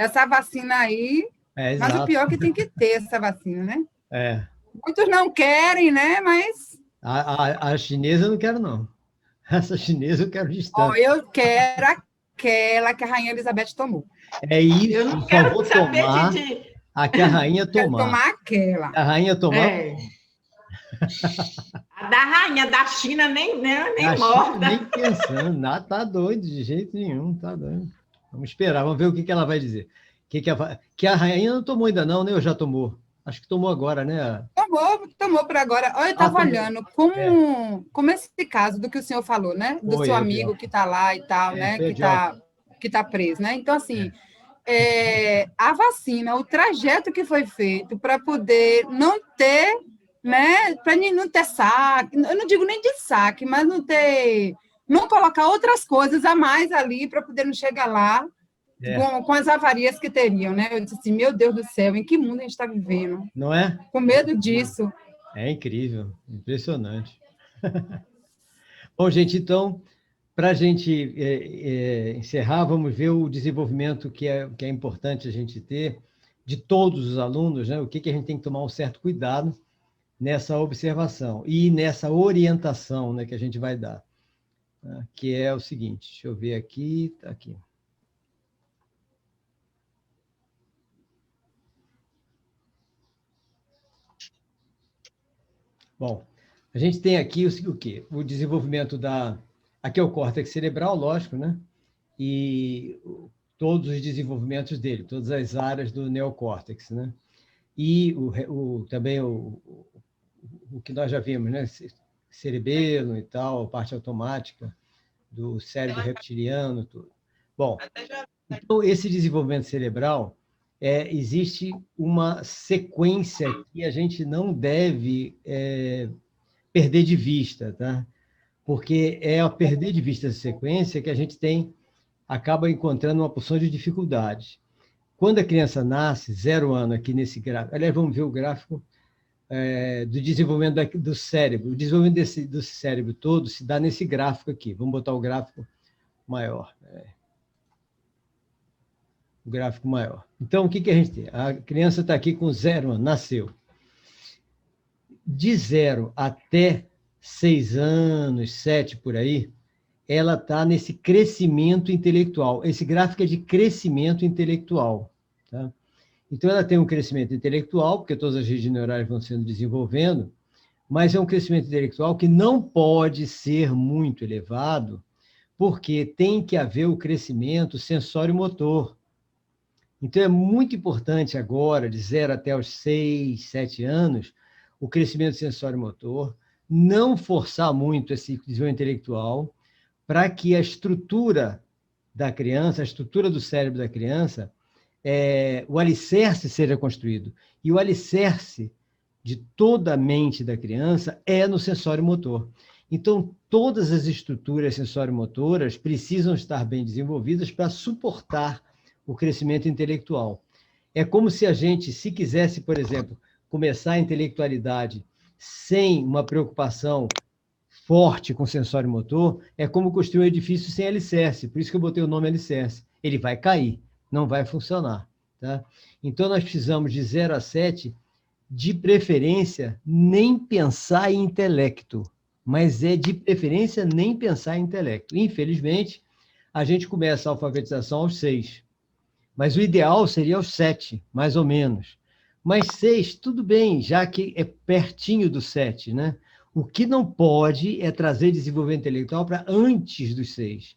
essa vacina aí, mas o exato. pior é que tem que ter essa vacina, né? É. Muitos não querem, né? Mas A chinesa eu não quero, não. Essa chinesa eu quero ó, distante. eu quero aquela que a Rainha Elizabeth tomou. É Eu isso, não só quero vou saber tomar a que a rainha Quero tomar. tomar aquela. A rainha tomar, É, a da rainha da China a nem China morta. nem pensando, nada, tá doido, de jeito nenhum, tá doido. Vamos esperar, vamos ver o que ela vai dizer. Que a rainha não tomou ainda não, né? Ou já tomou? Acho que tomou agora, né? Tomou por agora. Olha, eu Ah, estava tomou. olhando É, como esse caso do que o senhor falou, né? Do foi, seu é amigo que Biófilo. está lá e tal, É, né? foi a Biófilo. Que tá preso, né? Então, assim, É, a vacina, o trajeto que foi feito para poder não ter, né? Para não ter saque, eu não digo nem de saque, mas não colocar outras coisas a mais ali para poder não chegar lá é, com as avarias que teriam, né? Eu disse assim, meu Deus do céu, em que mundo a gente está vivendo? não é? Com medo disso. É incrível, impressionante. Bom, gente, então, para a gente encerrar, vamos ver o desenvolvimento que é importante a gente ter de todos os alunos, né? O que a gente tem que tomar um certo cuidado nessa observação e nessa orientação, né, que a gente vai dar, né? Que é o seguinte, deixa eu ver aqui, tá aqui. Bom, a gente tem aqui o quê? O desenvolvimento aqui é o córtex cerebral, lógico, né? E todos os desenvolvimentos dele, todas as áreas do neocórtex, né? E também o que nós já vimos, né? Cerebelo e tal, parte automática do cérebro reptiliano, tudo. Bom, então esse desenvolvimento cerebral, existe uma sequência que a gente não deve perder de vista, tá? Porque é ao perder de vista essa sequência que a gente acaba encontrando uma porção de dificuldades. Quando a criança nasce, 0 ano aqui nesse gráfico, aliás, vamos ver o gráfico do desenvolvimento do cérebro. O desenvolvimento do cérebro todo se dá nesse gráfico aqui. Vamos botar o gráfico maior. O gráfico maior. Então, o que a gente tem? A criança está aqui com 0 anos, nasceu. De 0 até 6 anos, 7 por aí, ela está nesse crescimento intelectual. Esse gráfico é de crescimento intelectual. Tá? Então, ela tem um crescimento intelectual, porque todas as redes neurais vão sendo desenvolvendo, mas é um crescimento intelectual que não pode ser muito elevado, porque tem que haver o crescimento sensório-motor. Então, é muito importante agora, de 0 até os 6, 7 anos, o crescimento sensório-motor, não forçar muito esse desenvolvimento intelectual, para que a estrutura da criança, a estrutura do cérebro da criança, o alicerce seja construído. E o alicerce de toda a mente da criança é no sensório-motor. Então, todas as estruturas sensório-motoras precisam estar bem desenvolvidas para suportar o crescimento intelectual. É como se a gente, se quisesse, por exemplo, começar a intelectualidade sem uma preocupação forte com sensório motor, é como construir um edifício sem alicerce. Por isso que eu botei o nome alicerce. Ele vai cair, não vai funcionar. Tá? Então, nós precisamos de 0 a 7, de preferência, nem pensar em intelecto, mas é de preferência nem pensar em intelecto. Infelizmente, a gente começa a alfabetização aos 6, mas o ideal seria aos 7, mais ou menos. Mas 6, tudo bem, já que é pertinho do 7, né? O que não pode é trazer desenvolvimento intelectual para antes dos 6.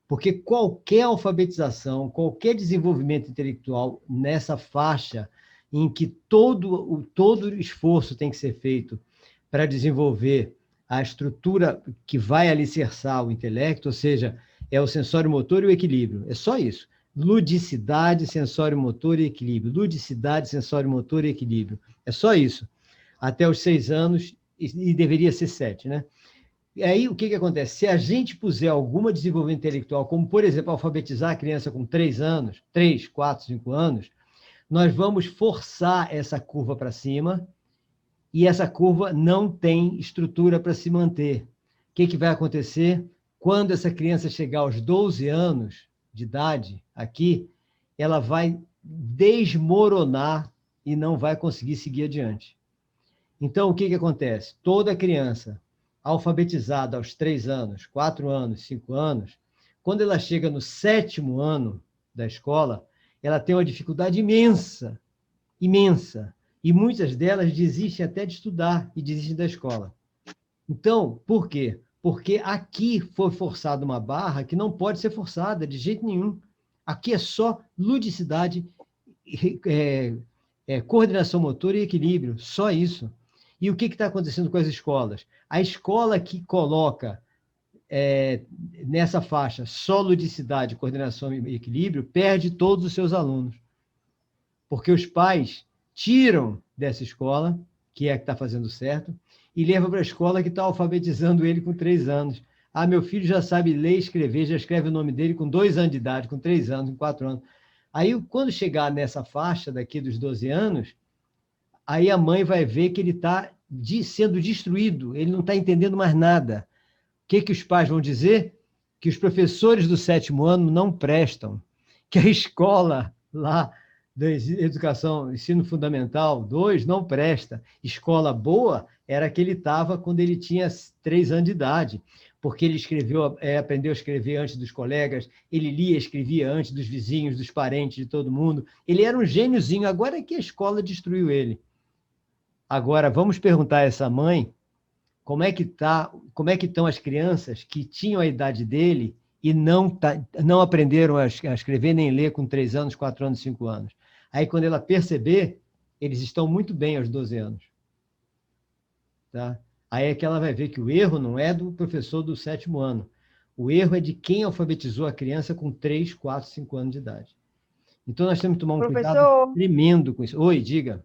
Porque qualquer alfabetização, qualquer desenvolvimento intelectual nessa faixa em que todo esforço tem que ser feito para desenvolver a estrutura que vai alicerçar o intelecto, ou seja, é o sensório motor e o equilíbrio. É só isso. Ludicidade, sensório motor e equilíbrio. Ludicidade, sensório motor e equilíbrio. É só isso. Até os 6 anos, e deveria ser 7, né? E aí, o que acontece? Se a gente puser alguma desenvolvimento intelectual, como, por exemplo, alfabetizar a criança com 3 anos, 3, 4, 5 anos, nós vamos forçar essa curva para cima e essa curva não tem estrutura para se manter. O que vai acontecer? Quando essa criança chegar aos 12 anos de idade, aqui, ela vai desmoronar e não vai conseguir seguir adiante. Então, o que acontece? Toda criança alfabetizada aos 3 anos, 4 anos, 5 anos, quando ela chega no 7º ano da escola, ela tem uma dificuldade imensa, imensa. E muitas delas desistem até de estudar e desistem da escola. Então, por quê? Porque aqui foi forçada uma barra que não pode ser forçada de jeito nenhum. Aqui é só ludicidade, coordenação motora e equilíbrio, só isso. E o que está acontecendo com as escolas? A escola que coloca nessa faixa só ludicidade, coordenação e equilíbrio, perde todos os seus alunos. Porque os pais tiram dessa escola, que é a que está fazendo certo, e levam para a escola que está alfabetizando ele com 3 anos. Ah, meu filho já sabe ler e escrever, já escreve o nome dele com 2 anos de idade, com 3 anos, com 4 anos. Aí, quando chegar nessa faixa daqui dos 12 anos, aí a mãe vai ver que ele está sendo destruído, ele não está entendendo mais nada. O que os pais vão dizer? Que os professores do 7º ano não prestam, que a escola lá da educação, ensino fundamental 2, não presta. Escola boa era a que ele estava quando ele tinha 3 anos de idade, porque ele aprendeu a escrever antes dos colegas, ele lia e escrevia antes dos vizinhos, dos parentes, de todo mundo. Ele era um gêniozinho, agora é que a escola destruiu ele. Agora, vamos perguntar a essa mãe como é que estão as crianças que tinham a idade dele e não aprenderam a escrever nem ler com 3 anos, 4 anos, 5 anos. Aí, quando ela perceber, eles estão muito bem aos 12 anos. Tá? Aí é que ela vai ver que o erro não é do professor do 7º ano. O erro é de quem alfabetizou a criança com 3, 4, 5 anos de idade. Então, nós temos que tomar um cuidado tremendo com isso. Oi, diga.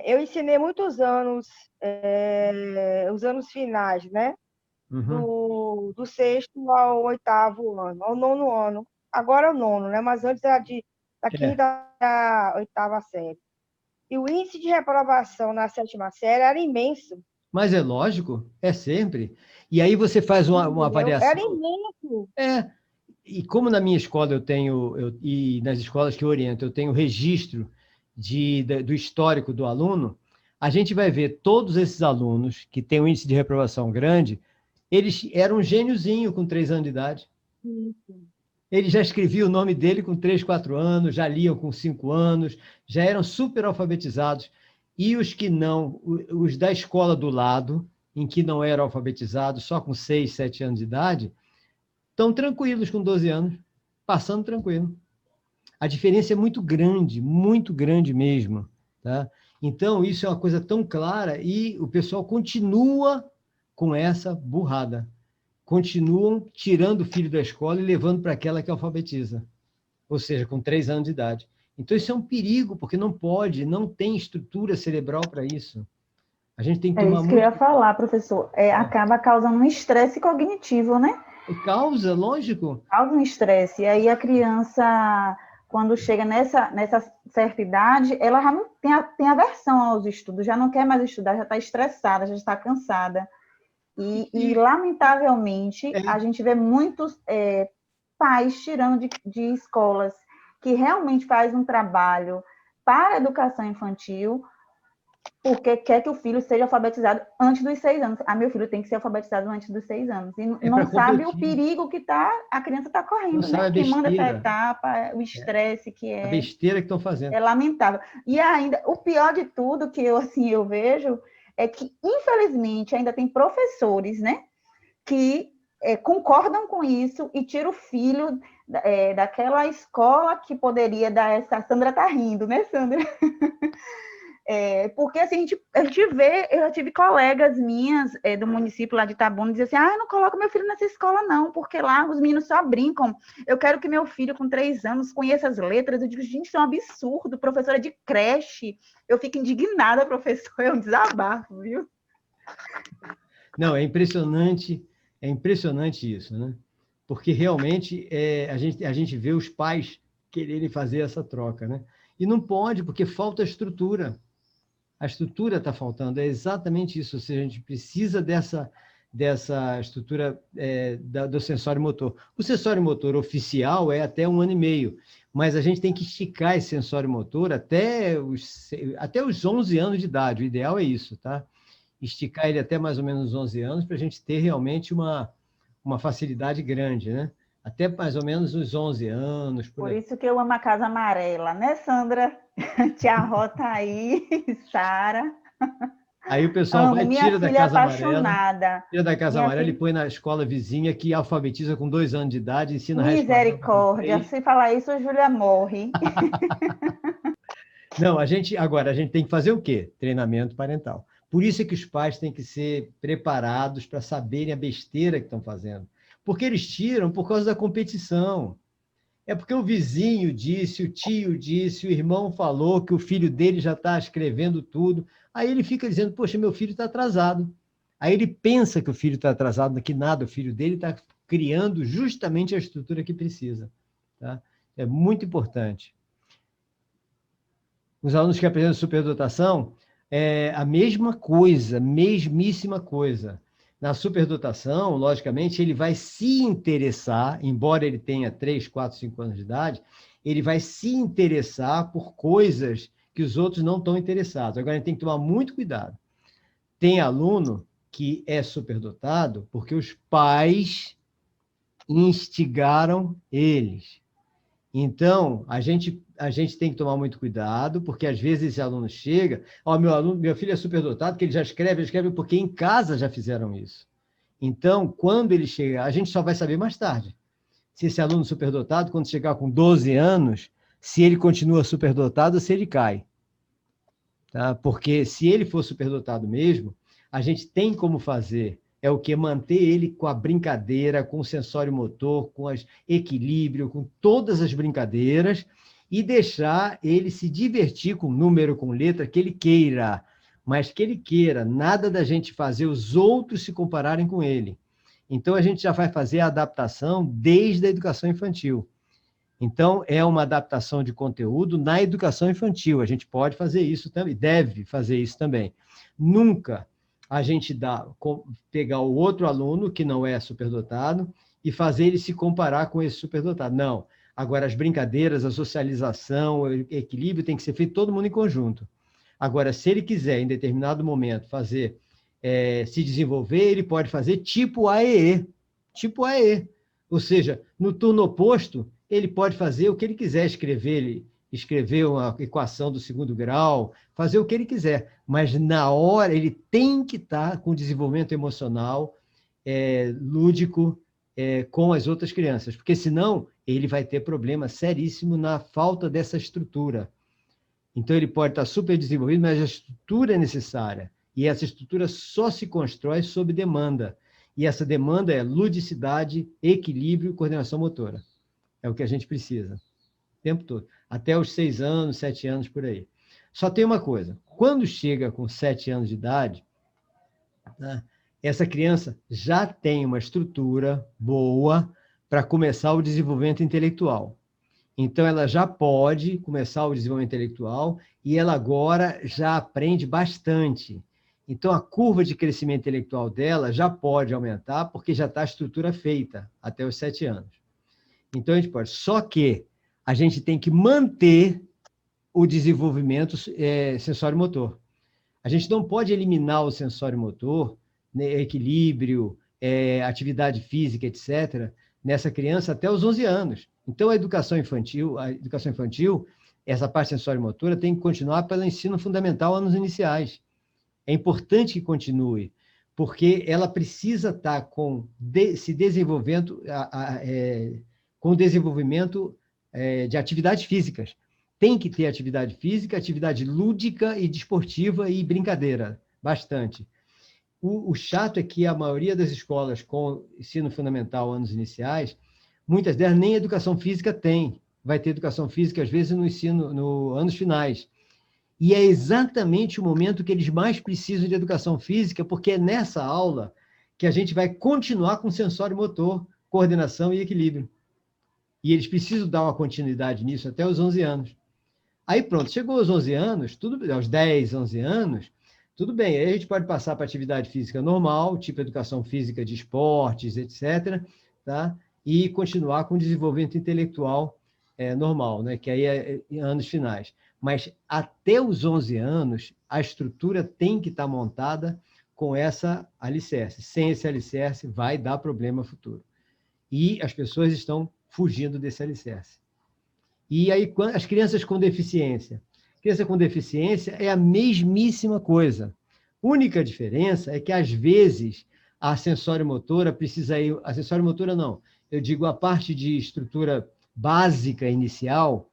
Eu ensinei muitos anos, os anos finais, né? Uhum. Do 6º ao 8º ano, ao 9º ano. Agora é o 9º, né? Mas antes era da 5ª à 8ª série. E o índice de reprovação na 7ª série era imenso. Mas é lógico, é sempre. E aí você faz uma avaliação. Era imenso. E como na minha escola e nas escolas que eu oriento, eu tenho registro do histórico do aluno, a gente vai ver todos esses alunos que têm um índice de reprovação grande, eles eram um gêniozinho com 3 anos de idade. Ele já escrevia o nome dele com 3, 4 anos, já liam com 5 anos, já eram super alfabetizados. E os que não, os da escola do lado, em que não eram alfabetizados, só com 6, 7 anos de idade, estão tranquilos com 12 anos, passando tranquilo. A diferença é muito grande mesmo. Tá? Então, isso é uma coisa tão clara e o pessoal continua com essa burrada. Continuam tirando o filho da escola e levando para aquela que alfabetiza, ou seja, com 3 anos de idade. Então, isso é um perigo, porque não tem estrutura cerebral para isso. A gente tem que tomar isso que eu ia falar, professor. Acaba causando um estresse cognitivo, né? Causa, lógico. Causa um estresse. E aí a criança, quando chega nessa certa idade, ela já não tem aversão aos estudos, já não quer mais estudar, já está estressada, já está cansada. E lamentavelmente, a gente vê muitos pais tirando de escolas que realmente fazem um trabalho para a educação infantil, porque quer que o filho seja alfabetizado antes dos 6 anos. Meu filho tem que ser alfabetizado antes dos 6 anos. E não sabe o perigo que a criança está correndo, né? Quem manda essa etapa, o estresse que é... A besteira que estão fazendo. É lamentável. E ainda, o pior de tudo que eu vejo é que, infelizmente, ainda tem professores, né, que concordam com isso e tiram o filho daquela escola que poderia dar essa... A Sandra está rindo, né, Sandra? Porque assim, a gente vê, eu já tive colegas minhas do município lá de Itabuna dizer assim, eu não coloco meu filho nessa escola não, porque lá os meninos só brincam, eu quero que meu filho com 3 anos conheça as letras. Eu digo, gente, isso é um absurdo, professora de creche, eu fico indignada, professor, é um desabafo, viu? Não, é impressionante isso, né? Porque realmente a gente vê os pais quererem fazer essa troca, né? E não pode, porque falta estrutura. A estrutura está faltando, é exatamente isso. Ou seja, a gente precisa dessa estrutura do sensório motor. O sensório motor oficial é até 1 ano e meio, mas a gente tem que esticar esse sensório motor até os 11 anos de idade. O ideal é isso, tá? Esticar ele até mais ou menos os 11 anos para a gente ter realmente uma facilidade grande, né? Até mais ou menos os 11 anos. Por isso que eu amo a Casa Amarela, né, Sandra? Tia Ró tá aí, Sara. Aí o pessoal vai, tira da Casa Amarela, tira da Casa Amarela e põe na escola vizinha que alfabetiza com 2 anos de idade, ensina Misericórdia, se falar isso, a Júlia morre. Não, agora a gente tem que fazer o quê? Treinamento parental. Por isso é que os pais têm que ser preparados para saberem a besteira que estão fazendo. Porque eles tiram por causa da competição. É porque o vizinho disse, o tio disse, o irmão falou que o filho dele já está escrevendo tudo. Aí ele fica dizendo, poxa, meu filho está atrasado. Aí ele pensa que o filho está atrasado, que nada, o filho dele está criando justamente a estrutura que precisa. Tá? É muito importante. Os alunos que aprendem superdotação, é a mesma coisa, mesmíssima coisa. Na superdotação, logicamente, ele vai se interessar, embora ele tenha 3, 4, 5 anos de idade, ele vai se interessar por coisas que os outros não estão interessados. Agora, a gente tem que tomar muito cuidado. Tem aluno que é superdotado porque os pais instigaram eles. Então, a gente tem que tomar muito cuidado, porque às vezes esse aluno chega, meu filho é superdotado, porque ele já escreve porque em casa já fizeram isso. Então, quando ele chegar, a gente só vai saber mais tarde. Se esse aluno superdotado, quando chegar com 12 anos, se ele continua superdotado ou se ele cai. Tá? Porque se ele for superdotado mesmo, a gente tem como fazer. É o que? Manter ele com a brincadeira, com o sensório motor, com o equilíbrio, com todas as brincadeiras, e deixar ele se divertir com número, com letra, que ele queira, mas que ele queira, nada da gente fazer os outros se compararem com ele. Então, a gente já vai fazer a adaptação desde a educação infantil. Então, é uma adaptação de conteúdo na educação infantil. A gente pode fazer isso também, deve fazer isso também. Nunca a gente pegar o outro aluno que não é superdotado e fazer ele se comparar com esse superdotado. Não. Agora, as brincadeiras, a socialização, o equilíbrio tem que ser feito todo mundo em conjunto. Agora, se ele quiser, em determinado momento, se desenvolver, ele pode fazer tipo AEE. Tipo AEE. Ou seja, no turno oposto, ele pode fazer o que ele quiser, escrever uma equação do 2º grau, fazer o que ele quiser, mas na hora ele tem que estar com desenvolvimento emocional, lúdico, com as outras crianças, porque senão ele vai ter problema seríssimo na falta dessa estrutura. Então ele pode estar super desenvolvido, mas a estrutura é necessária, e essa estrutura só se constrói sob demanda, e essa demanda é ludicidade, equilíbrio e coordenação motora. É o que a gente precisa, o tempo todo. Até os 6 anos, 7 anos, por aí. Só tem uma coisa, quando chega com 7 anos de idade, né, essa criança já tem uma estrutura boa para começar o desenvolvimento intelectual. Então, ela já pode começar o desenvolvimento intelectual e ela agora já aprende bastante. Então, a curva de crescimento intelectual dela já pode aumentar porque já está a estrutura feita até os 7 anos. Então, a gente pode. Só que a gente tem que manter o desenvolvimento sensório-motor. A gente não pode eliminar o sensório-motor, né, equilíbrio, atividade física, etc., nessa criança até os 11 anos. Então, a educação infantil, essa parte sensório-motora, tem que continuar pelo ensino fundamental anos iniciais. É importante que continue, porque ela precisa estar se desenvolvendo, com o desenvolvimento de atividades físicas. Tem que ter atividade física, atividade lúdica e desportiva e brincadeira, bastante. O chato é que a maioria das escolas com ensino fundamental, anos iniciais, muitas delas nem educação física tem. Vai ter educação física, às vezes, no anos finais. E é exatamente o momento que eles mais precisam de educação física, porque é nessa aula que a gente vai continuar com sensório motor, coordenação e equilíbrio. E eles precisam dar uma continuidade nisso até os 11 anos. Aí pronto, chegou aos 11 anos, aos 10, 11 anos, tudo bem, aí a gente pode passar para atividade física normal, tipo educação física de esportes, etc., tá? E continuar com o desenvolvimento intelectual normal, né? Que aí é em anos finais. Mas até os 11 anos, a estrutura tem que estar montada com essa alicerce. Sem esse alicerce, vai dar problema futuro. E as pessoas estão fugindo desse alicerce. E aí, as crianças com deficiência? Criança com deficiência é a mesmíssima coisa. A única diferença é que, às vezes, a sensório-motora precisa ir... A sensório-motora, não. Eu digo a parte de estrutura básica inicial,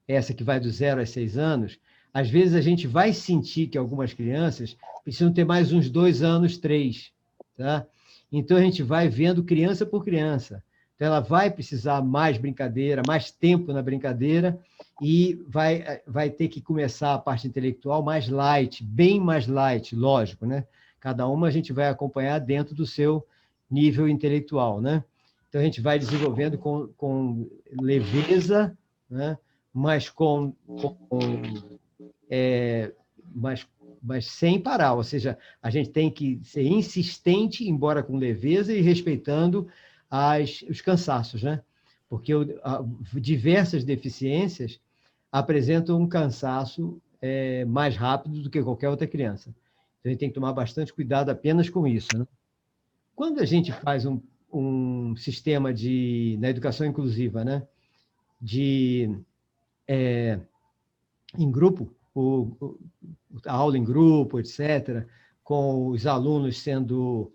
essa que vai do 0 aos 6 anos, às vezes a gente vai sentir que algumas crianças precisam ter mais uns 2 anos, 3. Tá? Então, a gente vai vendo criança por criança. Então, ela vai precisar mais brincadeira, mais tempo na brincadeira, e vai ter que começar a parte intelectual mais light, bem mais light, lógico, né? Cada uma a gente vai acompanhar dentro do seu nível intelectual, né? Então, a gente vai desenvolvendo com leveza, né? Mas mas sem parar, ou seja, a gente tem que ser insistente, embora com leveza e respeitando os cansaços, né? Porque diversas deficiências apresentam um cansaço mais rápido do que qualquer outra criança. Então, a gente tem que tomar bastante cuidado apenas com isso, né? Quando a gente faz um sistema na educação inclusiva, né? Em grupo, a aula em grupo, etc., com os alunos sendo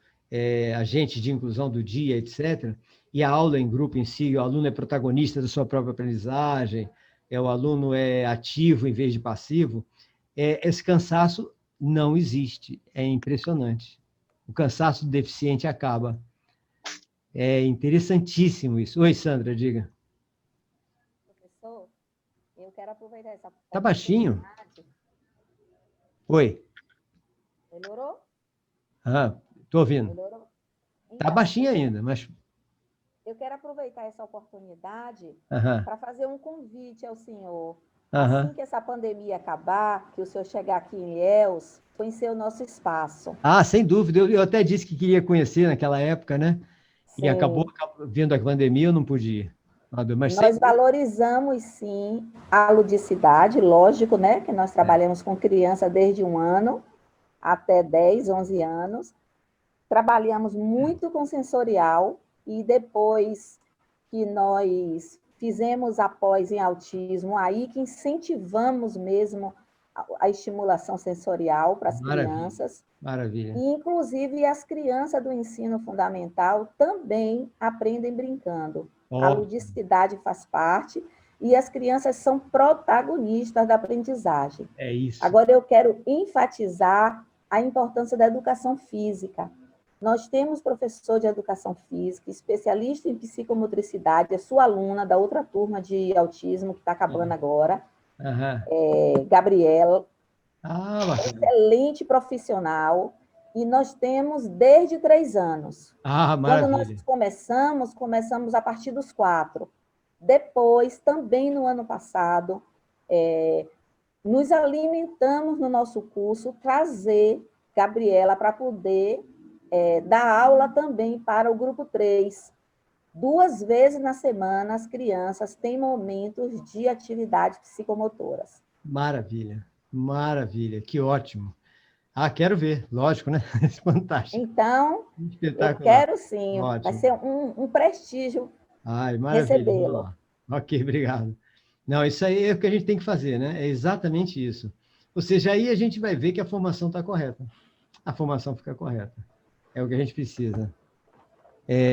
agentes de inclusão do dia, etc., e a aula em grupo em si, o aluno é protagonista da sua própria aprendizagem, o aluno é ativo em vez de passivo, esse cansaço não existe. É impressionante. O cansaço do deficiente acaba. É interessantíssimo isso. Oi, Sandra, diga. Professor, eu quero aproveitar essa... Está baixinho? Oi. Melhorou? Estou ouvindo. Melhorou? Está baixinho ainda, mas... Eu quero aproveitar essa oportunidade para fazer um convite ao senhor. Assim que essa pandemia acabar, que o senhor chegar aqui em Ilhéus, conhecer o nosso espaço. Sem dúvida. Eu até disse que queria conhecer naquela época, né? Sim. E acabou vindo a pandemia, eu não pude ir. Mas nós valorizamos, sim, a ludicidade, lógico, né? Que nós trabalhamos com criança desde 1 ano até 10, 11 anos. Trabalhamos muito com sensorial, e depois que nós fizemos a pós em autismo, aí que incentivamos mesmo a estimulação sensorial para as crianças. Maravilha. E, inclusive, as crianças do ensino fundamental também aprendem brincando. A ludicidade faz parte, e as crianças são protagonistas da aprendizagem. É isso. Agora, eu quero enfatizar a importância da educação física. Nós temos professor de educação física, especialista em psicomotricidade, é sua aluna da outra turma de autismo, que está acabando agora, Gabriela, excelente profissional, e nós temos desde 3 anos. Maravilha. Quando nós começamos a partir dos 4. Depois, também no ano passado, nos alimentamos no nosso curso, trazer Gabriela para poder... dar aula também para o grupo 3. 2 vezes na semana, as crianças têm momentos de atividades psicomotoras. Maravilha, maravilha, que ótimo. Quero ver, lógico, né? Fantástico. Então, eu quero sim, ótimo. Vai ser um prestígio recebê-lo. Ok, obrigado. Não, isso aí é o que a gente tem que fazer, né? É exatamente isso. Ou seja, aí a gente vai ver que a formação está correta. A formação fica correta. É o que a gente precisa.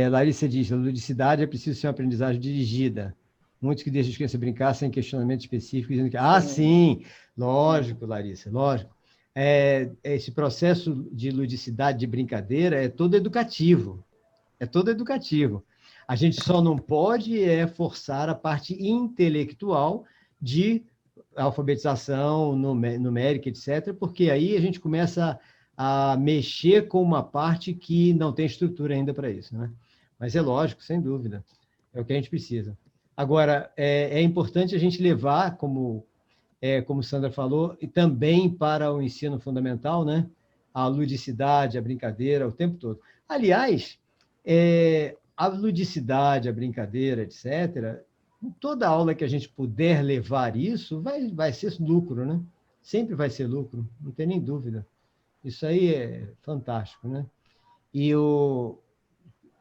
Larissa diz, a ludicidade é preciso ser uma aprendizagem dirigida. Muitos que deixam as crianças brincar sem questionamento específico, dizendo que... sim, lógico, Larissa, lógico. Esse processo de ludicidade, de brincadeira, é todo educativo. É todo educativo. A gente só não pode forçar a parte intelectual de alfabetização, numérica, etc., porque aí a gente começa a mexer com uma parte que não tem estrutura ainda para isso, né? Mas é lógico, sem dúvida, é o que a gente precisa. Agora, é importante a gente levar, como Sandra falou, e também para o ensino fundamental, né? A ludicidade, a brincadeira, o tempo todo. Aliás, a ludicidade, a brincadeira, etc., toda aula que a gente puder levar isso, vai ser lucro, né? Sempre vai ser lucro, não tem nem dúvida. Isso aí é fantástico, né? E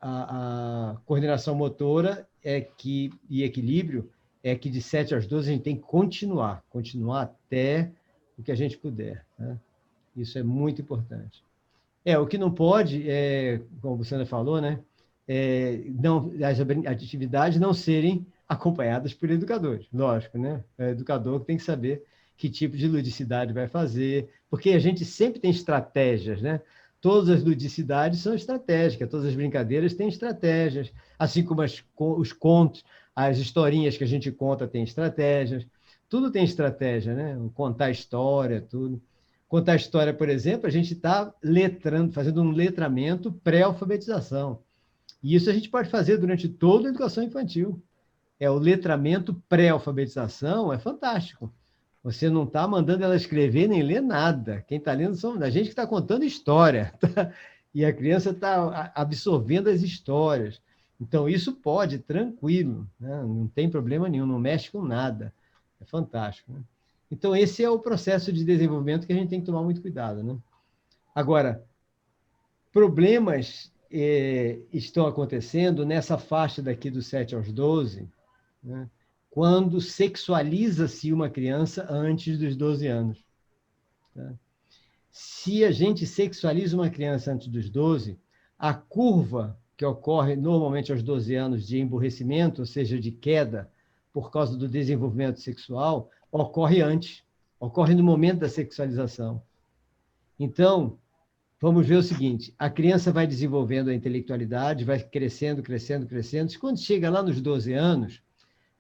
a coordenação motora e equilíbrio é que de 7 às 12 a gente tem que continuar até o que a gente puder, né? Isso é muito importante. O que não pode, como você ainda falou, né? As atividades não serem acompanhadas por educadores, lógico, né? É o educador que tem que saber que tipo de ludicidade vai fazer, porque a gente sempre tem estratégias, né? Todas as ludicidades são estratégicas, todas as brincadeiras têm estratégias, assim como os contos, as historinhas que a gente conta têm estratégias, tudo tem estratégia, né? Contar história, tudo. Contar história, por exemplo, a gente está fazendo um letramento pré-alfabetização. E isso a gente pode fazer durante toda a educação infantil. O letramento pré-alfabetização é fantástico. Você não está mandando ela escrever nem ler nada. Quem está lendo são a gente que está contando história. Tá? E a criança está absorvendo as histórias. Então, isso pode, tranquilo, né? Não tem problema nenhum, não mexe com nada. É fantástico. Né? Então, esse é o processo de desenvolvimento que a gente tem que tomar muito cuidado. Né? Agora, problemas estão acontecendo nessa faixa daqui dos 7 aos 12, né? Quando sexualiza-se uma criança antes dos 12 anos. Tá? Se a gente sexualiza uma criança antes dos 12, a curva que ocorre normalmente aos 12 anos de emburrecimento, ou seja, de queda, por causa do desenvolvimento sexual, ocorre antes, ocorre no momento da sexualização. Então, vamos ver o seguinte, a criança vai desenvolvendo a intelectualidade, vai crescendo, crescendo, crescendo, e quando chega lá nos 12 anos,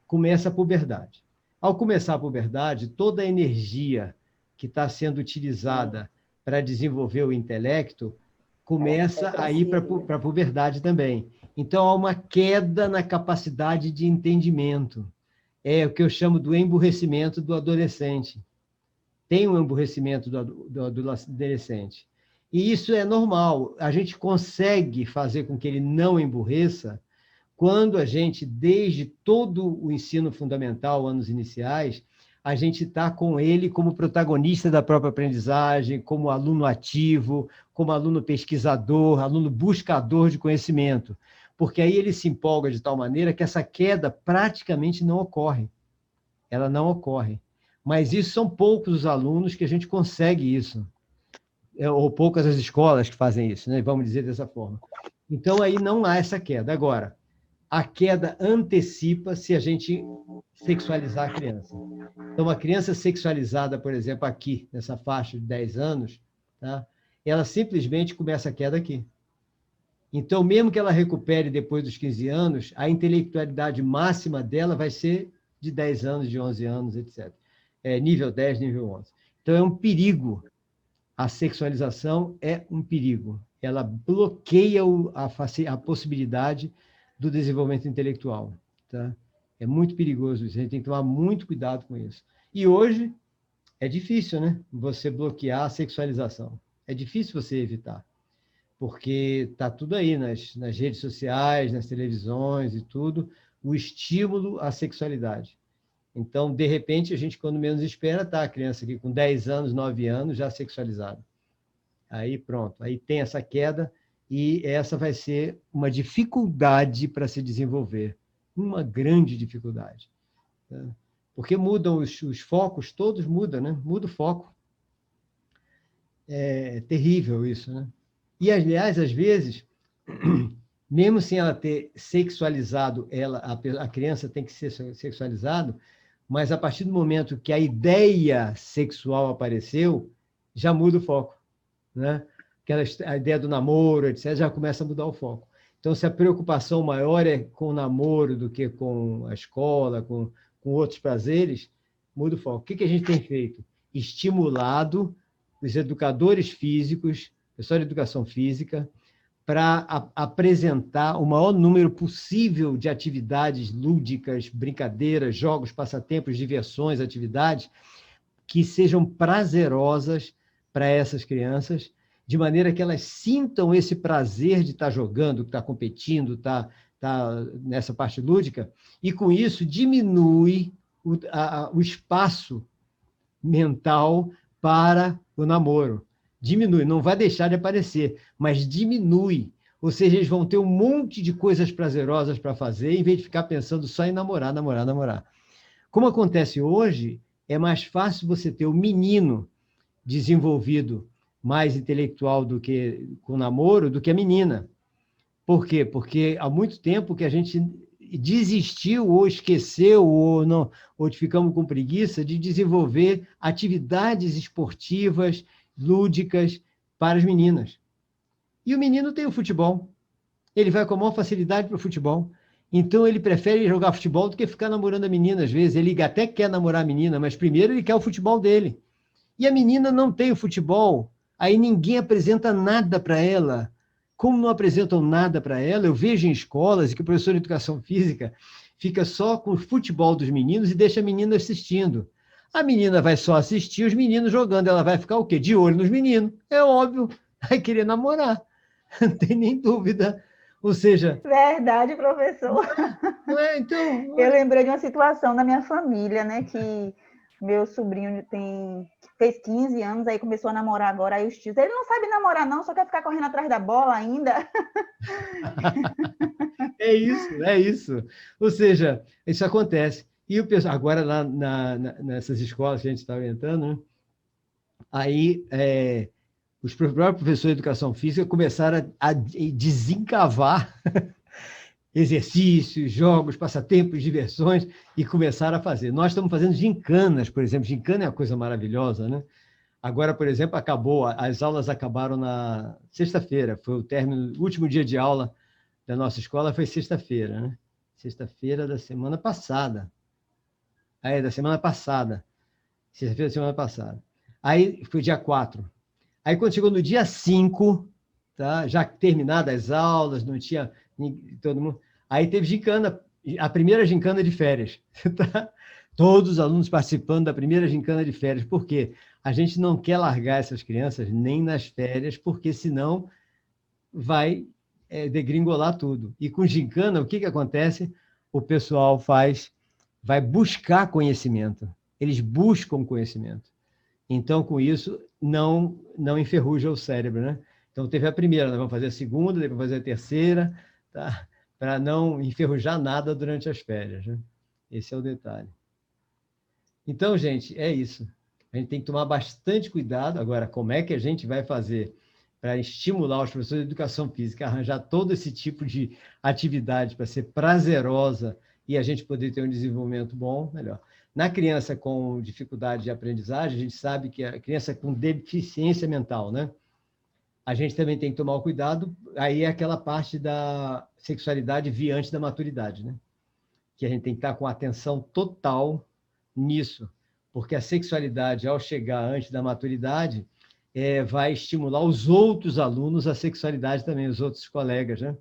começa a puberdade. Ao começar a puberdade, toda a energia que está sendo utilizada para desenvolver o intelecto começa a ir para a puberdade também. Então, há uma queda na capacidade de entendimento. É o que eu chamo do emburrecimento do adolescente. Tem um emburrecimento do adolescente. E isso é normal. A gente consegue fazer com que ele não emburreça quando a gente, desde todo o ensino fundamental, anos iniciais, a gente está com ele como protagonista da própria aprendizagem, como aluno ativo, como aluno pesquisador, aluno buscador de conhecimento, porque aí ele se empolga de tal maneira que essa queda praticamente não ocorre. Ela não ocorre. Mas isso são poucos os alunos que a gente consegue isso, ou poucas as escolas que fazem isso, né? Vamos dizer dessa forma. Então, aí não há essa queda. Agora, a queda antecipa se a gente sexualizar a criança. Então, uma criança sexualizada, por exemplo, aqui, nessa faixa de 10 anos, tá? Ela simplesmente começa a queda aqui. Então, mesmo que ela recupere depois dos 15 anos, a intelectualidade máxima dela vai ser de 10 anos, de 11 anos, etc. Nível 10, nível 11. Então, é um perigo. A sexualização é um perigo. Ela bloqueia a possibilidade do desenvolvimento intelectual. Tá? É muito perigoso isso, a gente tem que tomar muito cuidado com isso. E hoje é difícil, né? Você bloquear a sexualização. É difícil você evitar, porque está tudo aí nas redes sociais, nas televisões e tudo, o estímulo à sexualidade. Então, de repente, a gente, quando menos espera, está a criança aqui com 10 anos, 9 anos, já sexualizada. Aí pronto, aí tem essa queda, e essa vai ser uma dificuldade para se desenvolver, uma grande dificuldade. Tá? Porque mudam os focos, todos mudam, né? Muda o foco. É terrível isso, né? E, aliás, às vezes, mesmo sem ela ter sexualizado, a criança tem que ser sexualizado, mas a partir do momento que a ideia sexual apareceu, já muda o foco, né? A ideia do namoro, etc., já começa a mudar o foco. Então, se a preocupação maior é com o namoro do que com a escola, com outros prazeres, muda o foco. O que a gente tem feito? Estimulado os educadores físicos, pessoal de educação física, para apresentar o maior número possível de atividades lúdicas, brincadeiras, jogos, passatempos, diversões, atividades que sejam prazerosas para essas crianças, de maneira que elas sintam esse prazer de estar jogando, estar competindo, estar tá nessa parte lúdica, e com isso diminui o espaço mental para o namoro. Diminui, não vai deixar de aparecer, mas diminui. Ou seja, eles vão ter um monte de coisas prazerosas para fazer, em vez de ficar pensando só em namorar, namorar, namorar. Como acontece hoje, é mais fácil você ter o menino desenvolvido mais intelectual do que com namoro, do que a menina. Por quê? Porque há muito tempo que a gente desistiu ou esqueceu ou não, ou ficamos com preguiça de desenvolver atividades esportivas, lúdicas para as meninas. E o menino tem o futebol. Ele vai com a maior facilidade para o futebol. Então, ele prefere jogar futebol do que ficar namorando a menina, às vezes. Ele até quer namorar a menina, mas primeiro ele quer o futebol dele. E a menina não tem o futebol, aí ninguém apresenta nada para ela. Como não apresentam nada para ela, eu vejo em escolas que o professor de educação física fica só com o futebol dos meninos e deixa a menina assistindo. A menina vai só assistir os meninos jogando, ela vai ficar o quê? De olho nos meninos. É óbvio, vai querer namorar. Não tem nem dúvida. Ou seja... Verdade, professor. Então... Eu lembrei de uma situação da minha família, né? Que meu sobrinho fez 15 anos, aí começou a namorar agora, aí os tios... Ele não sabe namorar, não, só quer ficar correndo atrás da bola ainda. É isso. Ou seja, isso acontece. E o pessoal, agora lá nessas escolas que a gente está orientando, né? Aí... os próprios professores de educação física começaram a desencavar exercícios, jogos, passatempos, diversões, e começaram a fazer. Nós estamos fazendo gincanas, por exemplo. Gincana é uma coisa maravilhosa, né? Agora, por exemplo, as aulas acabaram na sexta-feira, foi o último dia de aula da nossa escola, foi sexta-feira, né? Sexta-feira da semana passada. Da semana passada. Sexta-feira da semana passada. Aí foi dia 4. Aí, quando chegou no dia 5, tá? Já terminadas as aulas, não tinha todo mundo. Aí teve gincana, a primeira gincana de férias. Tá? Todos os alunos participando da primeira gincana de férias. Por quê? A gente não quer largar essas crianças nem nas férias, porque senão vai degringolar tudo. E com gincana, o que acontece? O pessoal vai buscar conhecimento. Eles buscam conhecimento. Então, com isso, não enferruja o cérebro, né? Então, teve a primeira, nós vamos fazer a segunda, depois fazer a terceira, tá? Para não enferrujar nada durante as férias, né? Esse é o detalhe. Então, gente, é isso. A gente tem que tomar bastante cuidado. Agora, como é que a gente vai fazer para estimular os professores de educação física a arranjar todo esse tipo de atividade para ser prazerosa e a gente poder ter um desenvolvimento bom, melhor. Na criança com dificuldade de aprendizagem, a gente sabe que a criança com deficiência mental, né? A gente também tem que tomar o cuidado, aí é aquela parte da sexualidade vir antes da maturidade, né? Que a gente tem que estar com atenção total nisso, porque a sexualidade, ao chegar antes da maturidade, vai estimular os outros alunos à sexualidade também, os outros colegas, né?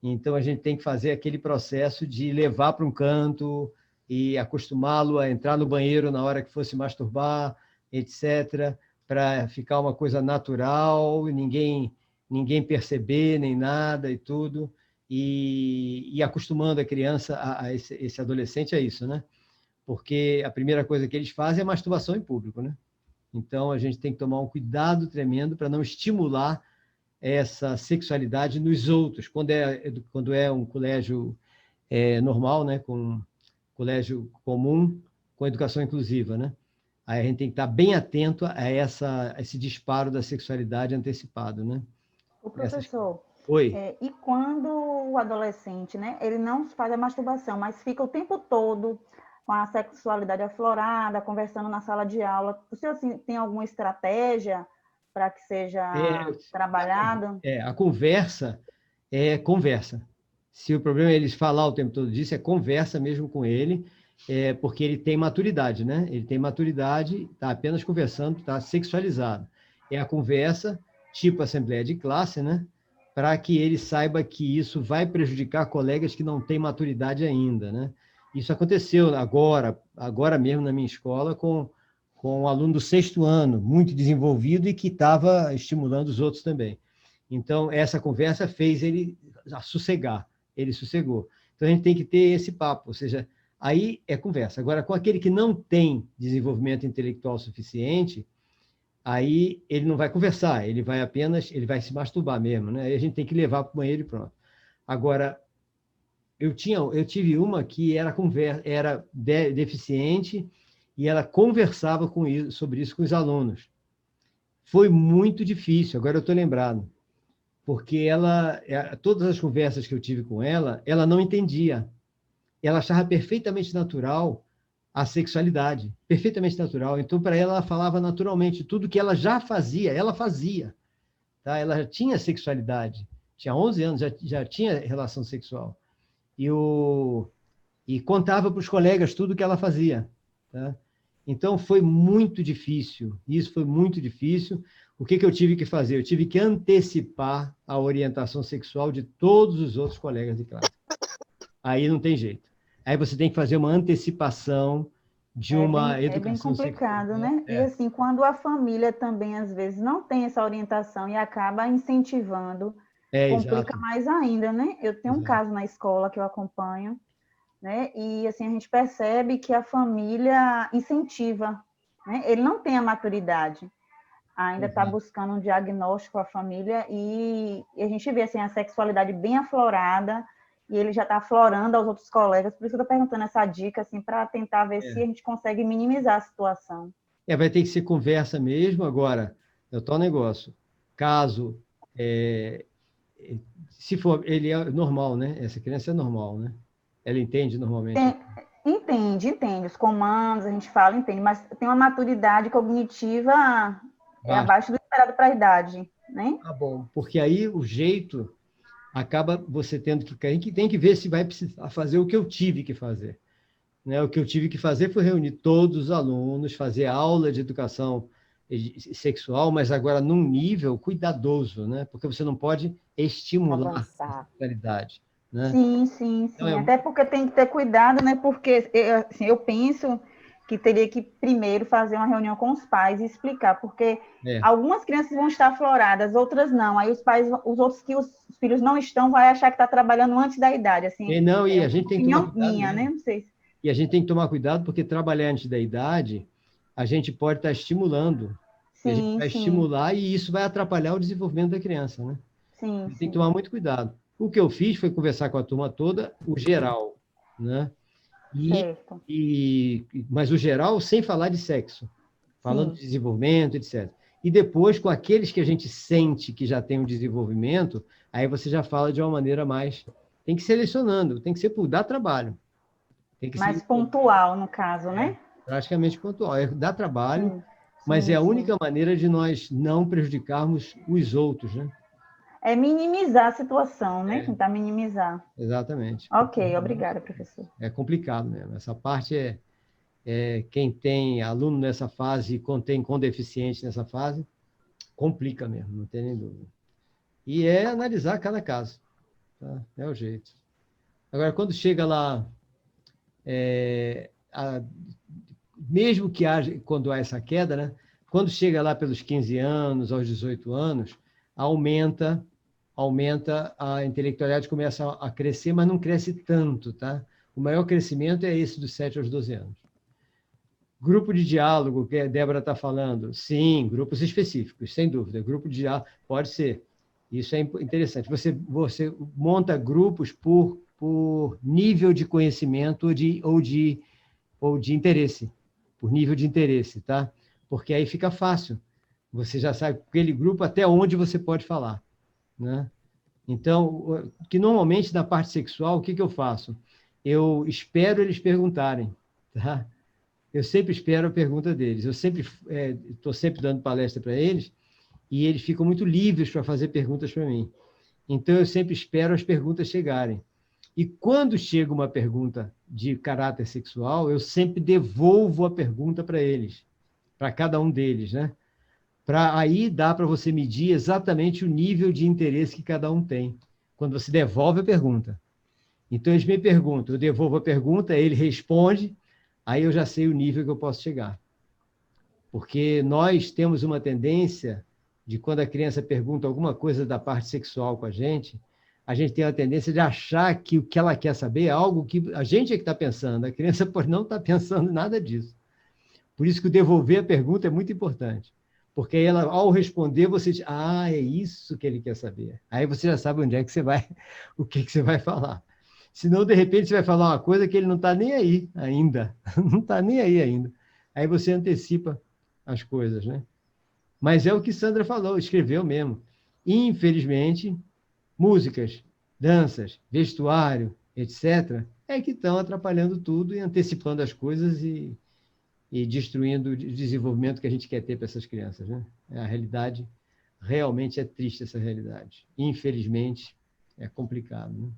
Então, a gente tem que fazer aquele processo de levar para um canto e acostumá-lo a entrar no banheiro na hora que fosse masturbar, etc., para ficar uma coisa natural, ninguém perceber nem nada e tudo, e acostumando a criança, esse adolescente a isso, né? Porque a primeira coisa que eles fazem é masturbação em público, né? Então, a gente tem que tomar um cuidado tremendo para não estimular essa sexualidade nos outros, quando é um colégio normal, né? Com colégio comum, com educação inclusiva, né? Aí a gente tem que estar bem atento a esse disparo da sexualidade antecipado, né? O professor, Oi. E quando o adolescente, né, ele não faz a masturbação, mas fica o tempo todo com a sexualidade aflorada, conversando na sala de aula, o senhor assim, tem alguma estratégia para que seja trabalhado? A conversa é conversa. Se o problema é eles falar o tempo todo disso, é conversa mesmo com ele, porque ele tem maturidade, né? Ele tem maturidade, está apenas conversando, está sexualizado. É a conversa, tipo assembleia de classe, né? Para que ele saiba que isso vai prejudicar colegas que não têm maturidade ainda, né? Isso aconteceu agora mesmo na minha escola, com um aluno do 6º ano, muito desenvolvido e que estava estimulando os outros também. Então, essa conversa fez ele sossegar. ele sossegou. Então, a gente tem que ter esse papo, ou seja, aí é conversa. Agora, com aquele que não tem desenvolvimento intelectual suficiente, aí ele não vai conversar, ele vai se masturbar mesmo, né? Aí a gente tem que levar para o banheiro e pronto. Agora, eu tive uma que era deficiente e ela conversava sobre isso com os alunos. Foi muito difícil, agora eu estou lembrado, porque todas as conversas que eu tive com ela, ela não entendia. Ela achava perfeitamente natural a sexualidade, perfeitamente natural. Então, para ela falava naturalmente. Tudo que ela já fazia, ela fazia. Tá? Ela já tinha sexualidade. Tinha 11 anos, já tinha relação sexual. E contava para os colegas tudo que ela fazia. Tá? Então, foi muito difícil. Isso foi muito difícil. O que eu tive que fazer? Eu tive que antecipar a orientação sexual de todos os outros colegas de classe. Aí não tem jeito. Aí você tem que fazer uma antecipação de uma educação sexual. É bem complicado, sexual, né? E assim, quando a família também, às vezes, não tem essa orientação e acaba incentivando, complica exato. mais ainda, né? Eu tenho um caso na escola que eu acompanho, né? E assim, a gente percebe que a família incentiva, né? Ele não tem a maturidade, ainda está buscando um diagnóstico a família e a gente vê assim, a sexualidade bem aflorada e ele já está aflorando aos outros colegas, por isso eu estou perguntando essa dica assim, para tentar ver se a gente consegue minimizar a situação. Vai ter que ser conversa mesmo. Agora, é o tal negócio. Caso, se for, ele é normal, né? Essa criança é normal, né? Ela entende normalmente. Entende. Os comandos, a gente fala, entende, mas tem uma maturidade cognitiva abaixo do esperado para a idade, né? Tá bom, porque aí o jeito acaba você tendo que tem que ver se vai precisar fazer o que eu tive que fazer. Né? O que eu tive que fazer foi reunir todos os alunos, fazer aula de educação sexual, mas agora num nível cuidadoso, né? Porque você não pode estimular a sexualidade. Né? Sim. Então, até porque tem que ter cuidado, né? Porque assim, eu penso que teria que primeiro fazer uma reunião com os pais e explicar, porque algumas crianças vão estar afloradas, outras não. Aí os pais, os outros que os filhos não estão, vai achar que está trabalhando antes da idade. Assim, e a gente tem que tomar cuidado minha, né? Não sei. E a gente tem que tomar cuidado, porque trabalhar antes da idade, a gente pode estar estimulando. A gente vai estimular e isso vai atrapalhar o desenvolvimento da criança, né? Tem que tomar muito cuidado. O que eu fiz foi conversar com a turma toda, o geral, né? Mas o geral sem falar de sexo, falando de desenvolvimento, etc. E depois, com aqueles que a gente sente que já tem um desenvolvimento, aí você já fala de uma maneira mais... Tem que ir selecionando, tem que ser por dar trabalho. Tem que mais ser pontual, no caso, né? Praticamente pontual. Dá trabalho, mas é a única maneira de nós não prejudicarmos os outros, né? É minimizar a situação, né? Tentar minimizar. Exatamente. Ok, obrigada, professor. É complicado mesmo. Essa parte quem tem aluno nessa fase e com deficiente nessa fase, complica mesmo, não tem nem dúvida. E analisar cada caso. Tá? É o jeito. Agora, quando chega lá, mesmo que haja, quando há essa queda, né? Quando chega lá pelos 15 anos, aos 18 anos, aumenta a intelectualidade, começa a crescer, mas não cresce tanto, tá? O maior crescimento é esse dos 7 aos 12 anos. Grupo de diálogo, que a Débora está falando, sim, grupos específicos, sem dúvida. Grupo de diálogo, pode ser. Isso é interessante. Você monta grupos por nível de conhecimento ou de interesse, por nível de interesse, tá? Porque aí fica fácil. Você já sabe aquele grupo até onde você pode falar, né? Então, que normalmente na parte sexual, o que eu faço? Eu espero eles perguntarem, tá? Eu sempre espero a pergunta deles. Eu sempre estou sempre dando palestra para eles e eles ficam muito livres para fazer perguntas para mim. Então, eu sempre espero as perguntas chegarem. E quando chega uma pergunta de caráter sexual, eu sempre devolvo a pergunta para eles, para cada um deles, né? Aí dá para você medir exatamente o nível de interesse que cada um tem, quando você devolve a pergunta. Então, eles me perguntam, eu devolvo a pergunta, ele responde, aí eu já sei o nível que eu posso chegar. Porque nós temos uma tendência de, quando a criança pergunta alguma coisa da parte sexual com a a gente tem a tendência de achar que o que ela quer saber é algo que a gente é que está pensando, a criança pode não estar pensando nada disso. Por isso que o devolver a pergunta é muito importante, porque ela, ao responder, você diz, é isso que ele quer saber. Aí você já sabe onde é que você vai, o que você vai falar. Senão, de repente, você vai falar uma coisa que ele não está nem aí ainda, não está nem aí ainda. Aí você antecipa as coisas, né? Mas é o que Sandra falou, escreveu mesmo. Infelizmente, músicas, danças, vestuário, etc., é que estão atrapalhando tudo e antecipando as coisas e destruindo o desenvolvimento que a gente quer ter para essas crianças, né? A realidade, realmente é triste essa realidade. Infelizmente, é complicado, né?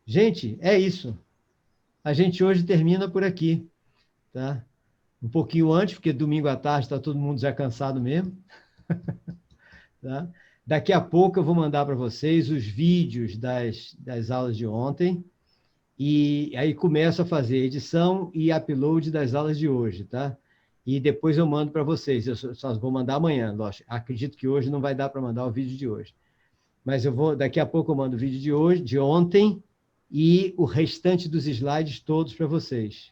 Gente, é isso. A gente hoje termina por aqui, tá? Um pouquinho antes, porque domingo à tarde está todo mundo já cansado mesmo. Tá? Daqui a pouco eu vou mandar para vocês os vídeos das aulas de ontem, e aí começo a fazer edição e upload das aulas de hoje, tá? E depois eu mando para vocês, eu só vou mandar amanhã, lógico. Acredito que hoje não vai dar para mandar o vídeo de hoje. Mas daqui a pouco eu mando o vídeo de hoje, de ontem, e o restante dos slides todos para vocês,